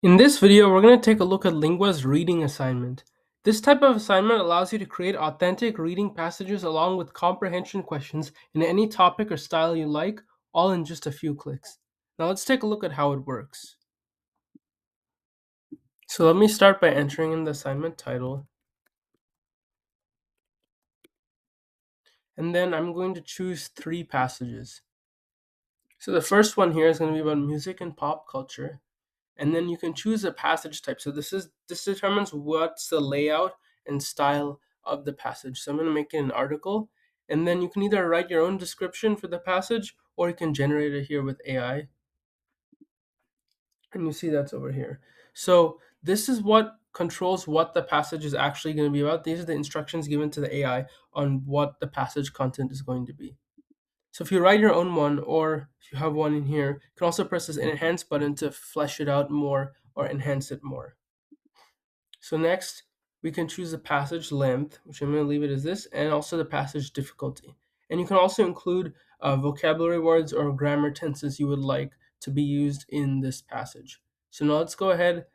In this video, we're going to take a look at Lingua's reading assignment. This type of assignment allows you to create authentic reading passages along with comprehension questions in any topic or style you like, all in just a few clicks. Now let's take a look at how it works. So let me start by entering in the assignment title, and then I'm going to choose 3 passages. So the first one here is going to be about music and pop culture. And then you can choose a passage type. So this determines what's the layout and style of the passage. So I'm going to make it an article, and then you can either write your own description for the passage or you can generate it here with AI. And you see that's over here. So this is what controls what the passage is actually going to be about. These are the instructions given to the AI on what the passage content is going to be. So if you write your own one, or if you have one in here, you can also press this enhance button to flesh it out more or enhance it more. So next, we can choose the passage length, which I'm going to leave it as this, and also the passage difficulty. And you can also include vocabulary words or grammar tenses you would like to be used in this passage. So now let's go ahead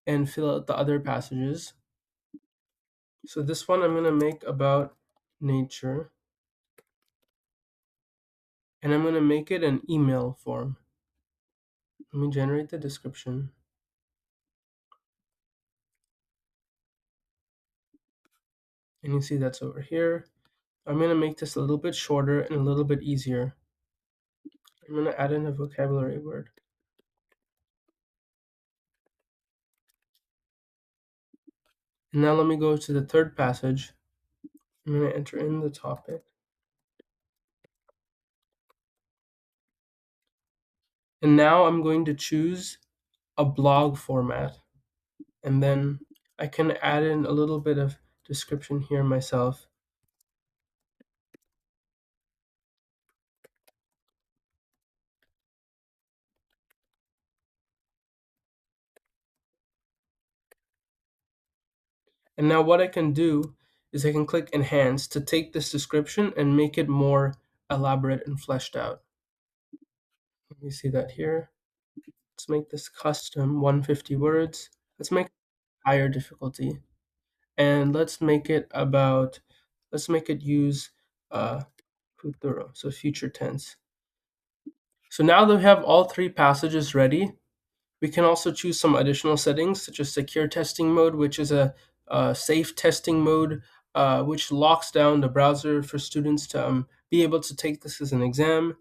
and fill out the other passages. So this one I'm going to make about nature, and I'm going to make it an email form. Let me generate the description. And you see that's over here. I'm going to make this a little bit shorter and a little bit easier. I'm going to add in a vocabulary word. And now let me go to the third passage. I'm going to enter in the topic. And now I'm going to choose a blog format. And then I can add in a little bit of description here myself. And now what I can do is I can click enhance to take this description and make it more elaborate and fleshed out. Let me see that here. Let's make this custom 150 words. Let's make higher difficulty. And let's make it use futuro, so future tense. So now that we have all 3 passages ready, we can also choose some additional settings such as secure testing mode, which is a safe testing mode, which locks down the browser for students to be able to take this as an exam,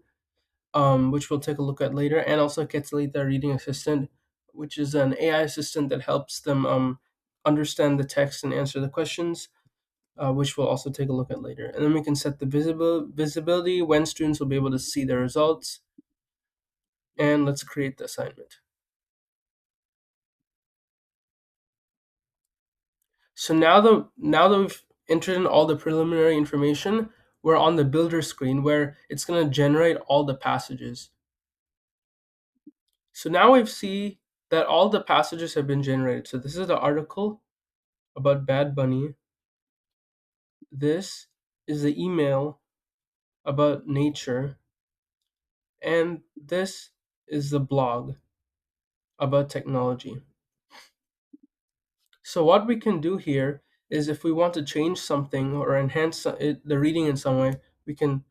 which we'll take a look at later, and also Quetzalita the reading assistant, which is an AI assistant that helps them understand the text and answer the questions, which we'll also take a look at later. And then we can set the visibility when students will be able to see the results. And let's create the assignment. So now that we've entered in all the preliminary information, we're on the builder screen where it's going to generate all the passages. So now we see that all the passages have been generated. So this is the article about Bad Bunny. This is the email about nature. And this is the blog about technology. So what we can do here is if we want to change something or enhance the reading in some way, we can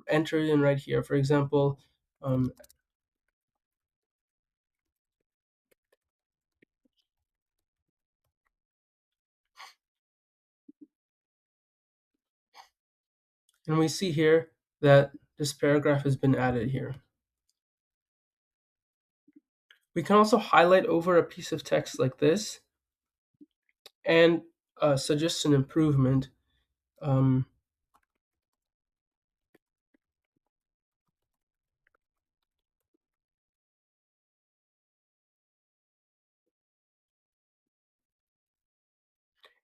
enter it in right here. For example, and we see here that this paragraph has been added here. We can also highlight over a piece of text like this and suggest an improvement. Um,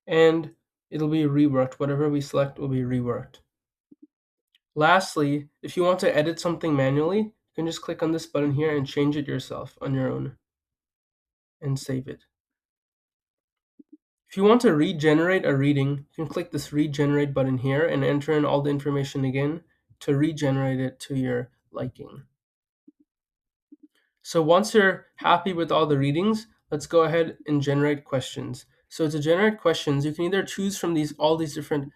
and it'll be reworked. Whatever we select will be reworked. Lastly, if you want to edit something manually, you can just click on this button here and change it yourself on your own and save it. If you want to regenerate a reading, you can click this regenerate button here and enter in all the information again to regenerate it to your liking. So once you're happy with all the readings, let's go ahead and generate questions. So to generate questions, you can either choose from all these different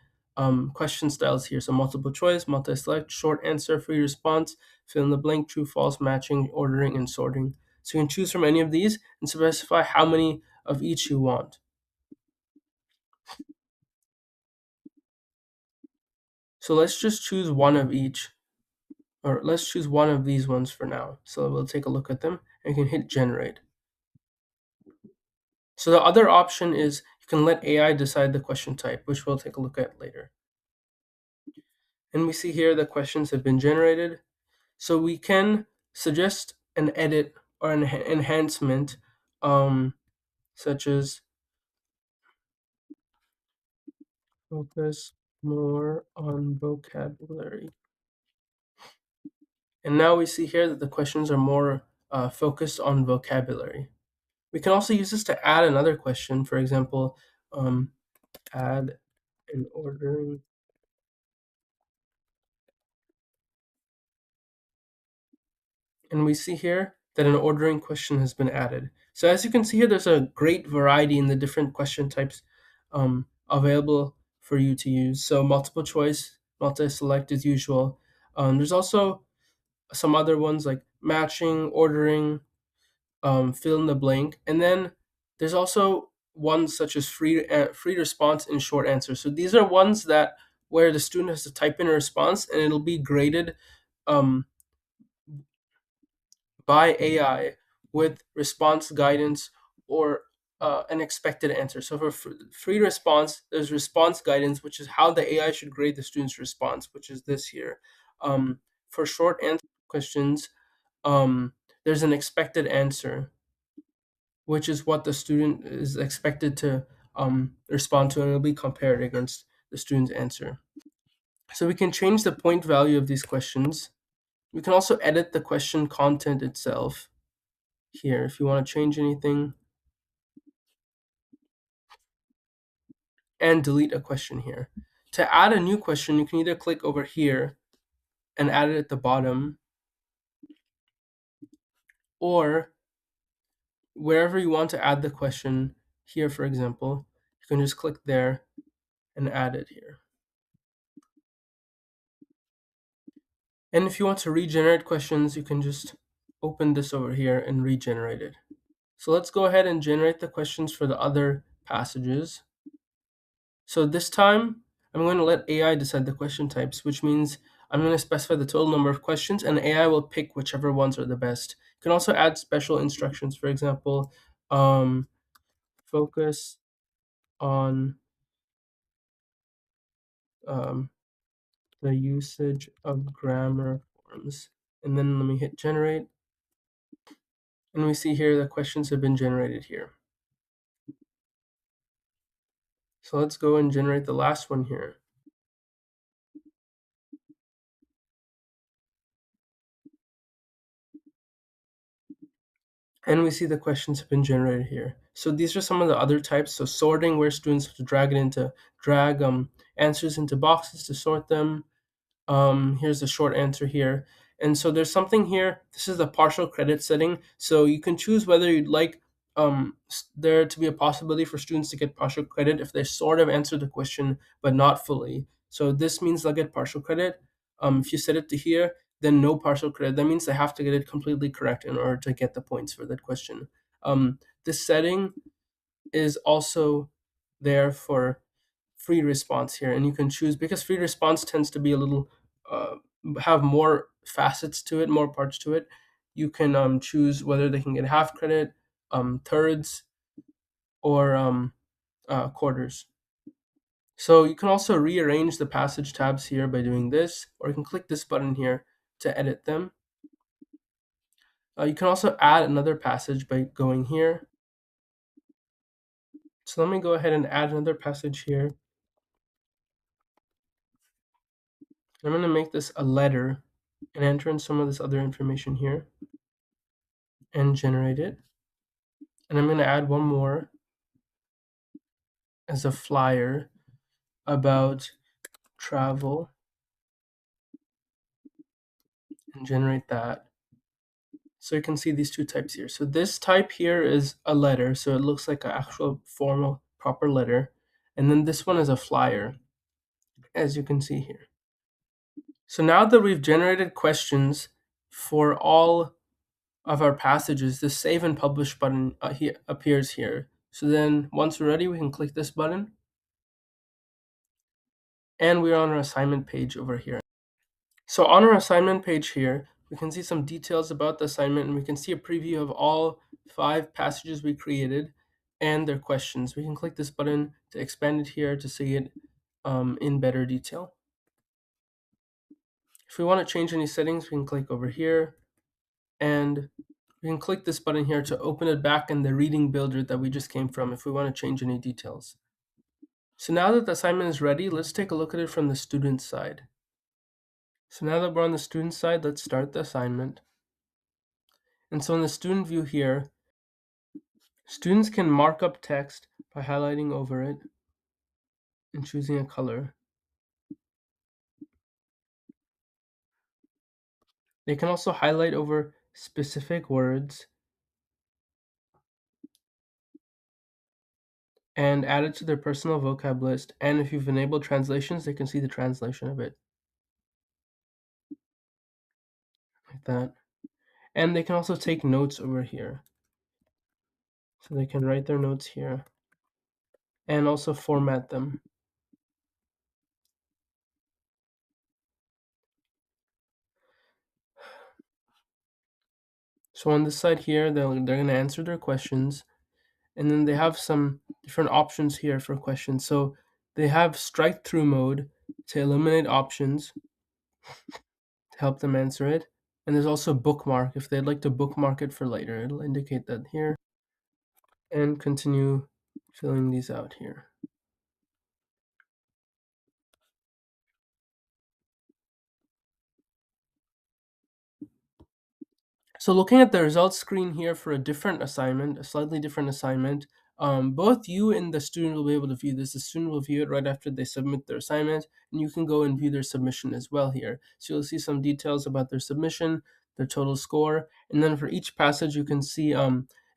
question styles here. So multiple choice, multi-select, short answer, free response, fill in the blank, true, false, matching, ordering, and sorting. So you can choose from any of these and specify how many of each you want. So let's just choose one of each, or let's choose one of these ones for now. So we'll take a look at them and you can hit generate. So the other option is you can let AI decide the question type, which we'll take a look at later. And we see here the questions have been generated. So we can suggest an edit or an enhancement, um, such as focus more on vocabulary. And now we see here that the questions are more focused on vocabulary. We can also use this to add another question. For example, add an ordering. And we see here that an ordering question has been added. So as you can see here, there's a great variety in the different question types available for you to use. So multiple choice, multi-select as usual. There's also some other ones like matching, ordering, fill in the blank, and then there's also ones such as free response and short answer. So these are ones that where the student has to type in a response and it'll be graded um, by AI with response guidance or an expected answer. So for free response, there's response guidance, which is how the AI should grade the student's response, which is this here. For short answer questions, there's an expected answer, which is what the student is expected to respond to, and it'll be compared against the student's answer. So we can change the point value of these questions. We can also edit the question content itself here if you want to change anything, and delete a question here. To add a new question, you can either click over here and add it at the bottom, or wherever you want to add the question, here for example, you can just click there and add it here. And if you want to regenerate questions, you can just open this over here and regenerate it. So let's go ahead and generate the questions for the other passages. So this time, I'm going to let AI decide the question types, which means I'm going to specify the total number of questions, and AI will pick whichever ones are the best. You can also add special instructions. For example, focus on um, the usage of grammar forms. And then let me hit generate. And we see here the questions have been generated here. So let's go and generate the last one here. And we see the questions have been generated here. So these are some of the other types. So sorting, where students have to drag answers into boxes to sort them. Here's the short answer here. And so there's something here. This is the partial credit setting. So you can choose whether you'd like there to be a possibility for students to get partial credit if they sort of answer the question but not fully. So this means they'll get partial credit. If you set it to here, then no partial credit. That means they have to get it completely correct in order to get the points for that question. This setting is also there for free response here, and you can choose because free response tends to be a little uh, have more facets to it, more parts to it. You can choose whether they can get half credit, thirds, or quarters. So you can also rearrange the passage tabs here by doing this, or you can click this button here to edit them. You can also add another passage by going here. So let me go ahead and add another passage here. I'm going to make this a letter and enter in some of this other information here and generate it. And I'm going to add one more as a flyer about travel and generate that. So you can see these two types here. So this type here is a letter, so it looks like an actual formal proper letter. And then this one is a flyer, as you can see here. So now that we've generated questions for all of our passages, the save and publish button appears here. So then once we're ready, we can click this button and we're on our assignment page over here. So on our assignment page here, we can see some details about the assignment and we can see a preview of all 5 passages we created and their questions. We can click this button to expand it here to see it in better detail. If we want to change any settings, we can click over here and we can click this button here to open it back in the reading builder that we just came from if we want to change any details. So now that the assignment is ready, let's take a look at it from the student side. So now that we're on the student side, let's start the assignment. And so in the student view here, students can mark up text by highlighting over it and choosing a color. They can also highlight over specific words and add it to their personal vocab list. And if you've enabled translations, they can see the translation of it, like that. And they can also take notes over here. So they can write their notes here and also format them. So on this side here, they're going to answer their questions. And then they have some different options here for questions. So they have strike through mode to eliminate options to help them answer it. And there's also bookmark if they'd like to bookmark it for later. It'll indicate that here. And continue filling these out here. So looking at the results screen here for a different assignment, a slightly different assignment, both you and the student will be able to view this. The student will view it right after they submit their assignment, and you can go and view their submission as well here. So you'll see some details about their submission, their total score, and then for each passage you can see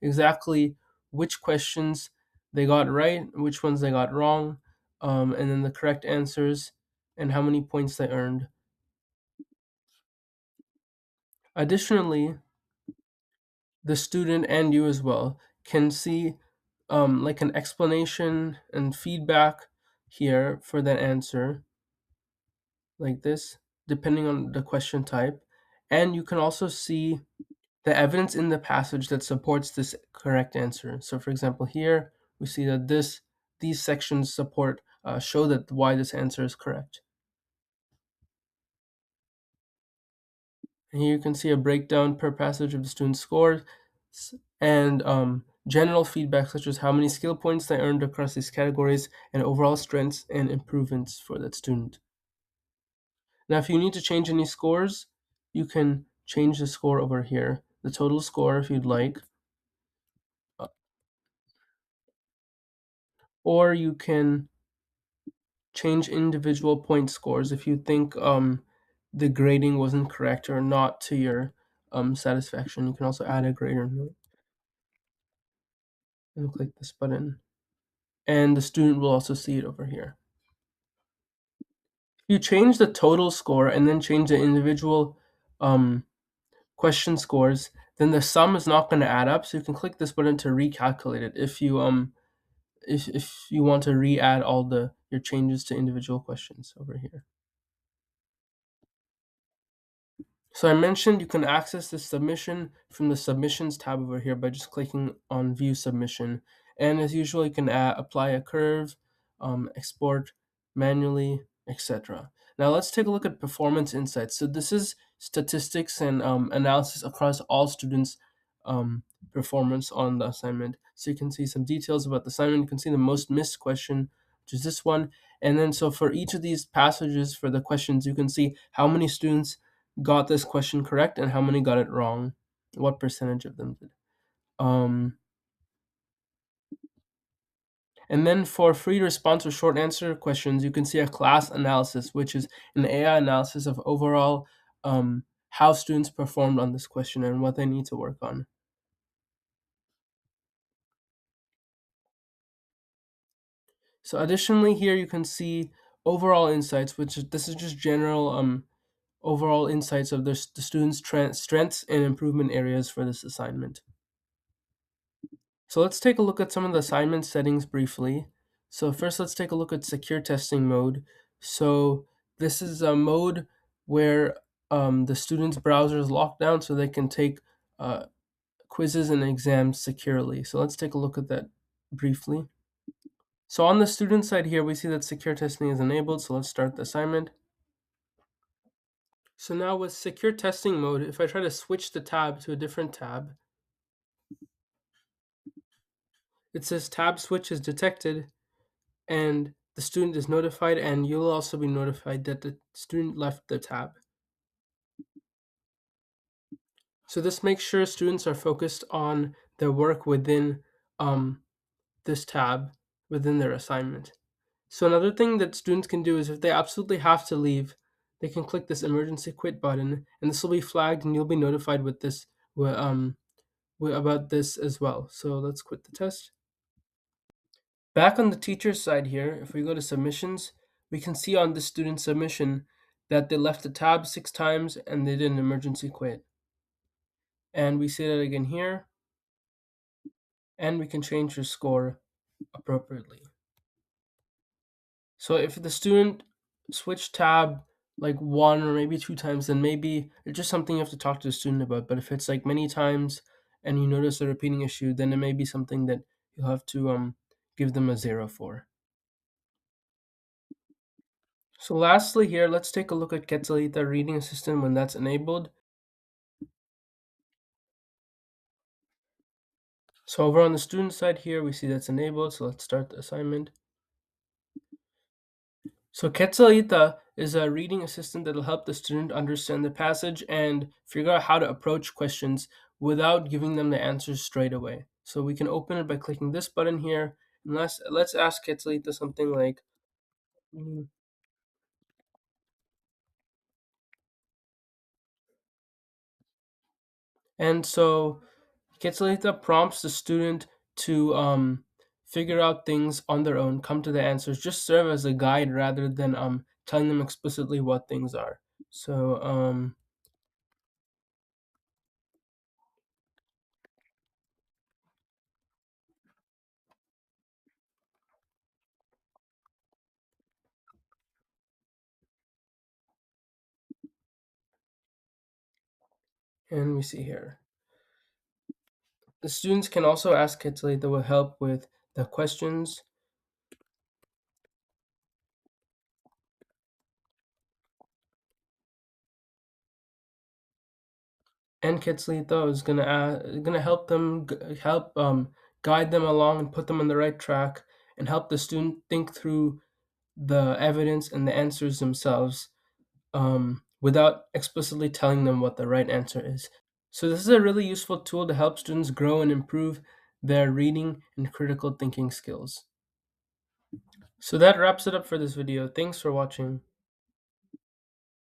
exactly which questions they got right, which ones they got wrong, and then the correct answers, and how many points they earned. Additionally, the student and you as well can see like an explanation and feedback here for that answer, like this, depending on the question type. And you can also see the evidence in the passage that supports this correct answer. So for example, here we see that these sections support show that why this answer is correct. And here you can see a breakdown per passage of the student's scores and general feedback such as how many skill points they earned across these categories and overall strengths and improvements for that student. Now if you need to change any scores, you can change the score over here, the total score if you'd like, or you can change individual point scores if you think the grading wasn't correct or not to your satisfaction. You can also add a grader note and click this button. And the student will also see it over here. If you change the total score and then change the individual question scores, then the sum is not going to add up. So you can click this button to recalculate it if you want to re-add all your changes to individual questions over here. So I mentioned you can access the submission from the submissions tab over here by just clicking on view submission. And as usual, you can apply a curve, export manually, etc. Now let's take a look at performance insights. So this is statistics and analysis across all students' performance on the assignment. So you can see some details about the assignment. You can see the most missed question, which is this one. And then so for each of these passages for the questions, you can see how many students got this question correct and how many got it wrong, what percentage of them did. And then for free response or short answer questions, you can see a class analysis, which is an AI analysis of overall how students performed on this question and what they need to work on. So additionally, here you can see overall insights, this is just general overall insights of the students' strengths and improvement areas for this assignment. So let's take a look at some of the assignment settings briefly. So first, let's take a look at secure testing mode. So this is a mode where the student's browser is locked down so they can take uh, quizzes and exams securely. So let's take a look at that briefly. So on the student side here, we see that secure testing is enabled. So let's start the assignment. So now with secure testing mode, if I try to switch the tab to a different tab, it says tab switch is detected and the student is notified, and you'll also be notified that the student left the tab. So this makes sure students are focused on their work within um, this tab within their assignment. So another thing that students can do is if they absolutely have to leave, they can click this emergency quit button, and this will be flagged, and you'll be notified with this about this as well. So let's quit the test. Back on the teacher's side here, if we go to submissions, we can see on the student submission that they left the tab 6 times and they did an emergency quit. And we see that again here, and we can change your score appropriately. So if the student switched tab like 1 or maybe 2 times, then maybe it's just something you have to talk to the student about. But if it's like many times and you notice a repeating issue, then it may be something that you'll have to give them a 0 for. So lastly here, let's take a look at Quetzalita Reading Assistant when that's enabled. So over on the student side here, we see that's enabled. So let's start the assignment. So Quetzalita is a reading assistant that will help the student understand the passage and figure out how to approach questions without giving them the answers straight away. So we can open it by clicking this button here. And let's ask Quetzalita something like, "Mm." And so Quetzalita prompts the student to figure out things on their own, come to the answers, just serve as a guide rather than telling them explicitly what things are. So and we see here. The students can also ask Quetzalita will help with the questions, and Quetzalita is gonna help them help guide them along and put them on the right track, and help the student think through the evidence and the answers themselves without explicitly telling them what the right answer is. So this is a really useful tool to help students grow and improve their reading and critical thinking skills. So that wraps it up for this video. Thanks for watching.